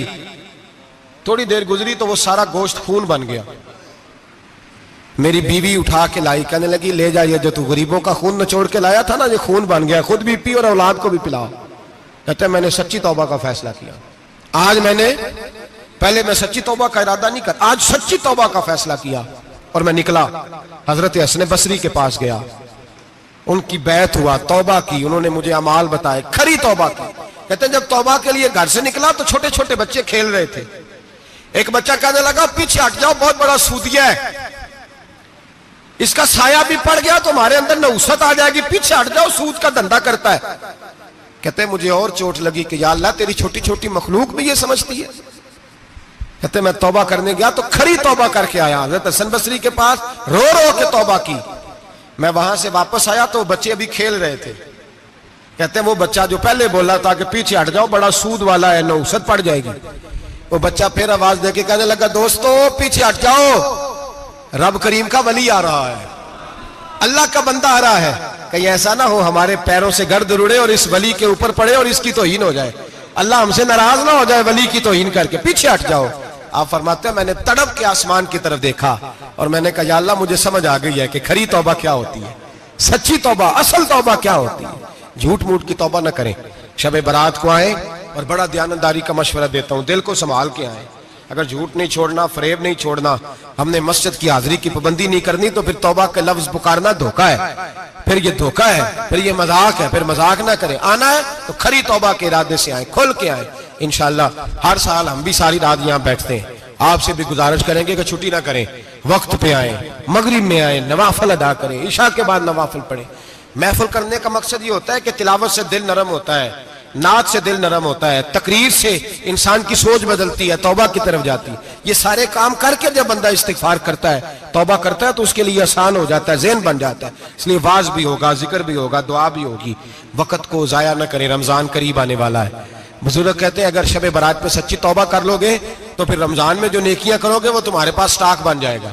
थोड़ी देर गुजरी तो वो सारा गोश्त खून बन गया। मेरी बीवी उठा के लाई, कहने लगी ले जाइए, जो तू गरीबों का खून निचोड़ के लाया था ना, ये खून बन गया, खुद भी पी और औलाद को भी पिलाओ। कहते हैं मैंने सच्ची तौबा का फैसला किया। आज पहले मैं सच्ची तौबा का इरादा नहीं कर, आज सच्ची तौबा का फैसला किया और मैं निकला। हजरत हसन बसरी के पास गया, उनकी बैत हुआ, तौबा की, उन्होंने मुझे अमाल बताए, खरी तौबा की। कहते हैं जब तौबा के लिए घर से निकला तो छोटे छोटे बच्चे खेल रहे थे। एक बच्चा कहने लगा पीछे हट जाओ, बहुत बड़ा सूदिया है, इसका साया भी पड़ गया तो हमारे अंदर नहुसत आ जाएगी, पीछे हट जाओ, सूद का धंधा करता है। कहते हैं मुझे और चोट लगी कि या अल्लाह तेरी छोटी छोटी मखलूक भी ये समझती है। कहते मैं तौबा करने गया तो खरी तौबा करके आया, हज़रत हसन बसरी के पास रो रो के तौबा की। मैं वहां से वापस आया तो बच्चे अभी खेल रहे थे। कहते हैं वो बच्चा जो पहले बोला था कि पीछे हट जाओ, बड़ा सूद वाला है, नहुसत पड़ जाएगी, वो बच्चा फिर आवाज देके कहने लगा दोस्तों पीछे हट जाओ, रब करीम का वली आ रहा है, अल्लाह का बंदा आ रहा है, कहीं ऐसा ना हो हमारे पैरों से गर्द उड़े और इस वली के ऊपर पड़े और इसकी तौहीन हो जाए, अल्लाह हमसे नाराज ना हो जाए वली की तौहीन करके, पीछे हट जाओ। आप फरमाते हैं मैंने तड़प के आसमान की तरफ देखा और मैंने कहा या अल्लाह मुझे समझ आ गई है कि खरी तौबा क्या होती है, सच्ची तौबा, असल तौबा क्या होती है। झूठ मूठ की तौबा न करें। शब बारात को आए और बड़ा दयानतदारी का मशवरा देता हूं, दिल को संभाल के आए। अगर झूठ नहीं छोड़ना, फरेब नहीं छोड़ना, हमने मस्जिद की हाजिरी की पाबंदी नहीं करनी, तो फिर तौबा के लफ्ज पुकारना धोखा है, फिर ये धोखा है, फिर ये मजाक है, फिर मजाक ना करें। आना है तो खरी तौबा के इरादे से आए, खुल के आए। इंशाअल्लाह हर साल हम भी सारी रात यहाँ बैठते हैं, आपसे भी गुजारिश करेंगे कि छुट्टी ना करें, वक्त पे आए, मगरिब में आए, नवाफल अदा करें, ईशा के बाद नवाफल पढ़े। महफिल करने का मकसद ये होता है कि तिलावत से दिल नरम होता है, नात से दिल नरम होता है, तकरीर से इंसान की सोच बदलती है, तौबा की तरफ जाती है। ये सारे काम करके जब बंदा इस्तिगफार करता है, तौबा करता है, तो उसके लिए आसान हो जाता है, ज़हन बन जाता है। इसलिए वाज भी होगा, जिक्र भी होगा, दुआ भी होगी। वक्त को जाया न करें, रमजान करीब आने वाला है। बुजुर्ग कहते हैं अगर शब बारात पे सच्ची तौबा कर लोगे तो फिर रमजान में जो नेकियां करोगे वो तुम्हारे पास स्टॉक बन जाएगा,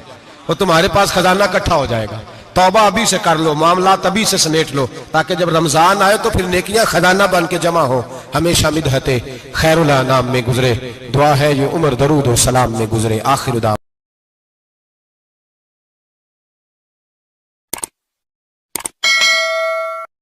वो तुम्हारे पास खजाना इकट्ठा हो जाएगा। तौबा अभी से कर लो, मामला तभी से समेट लो, ताकि जब रमजान आए तो फिर नेकियां खजाना बन के जमा हो। हमेशा मिदहते खैरुल अनाम में गुजरे, दुआ है ये उम्र दरूद और सलाम में गुजरे। आखिर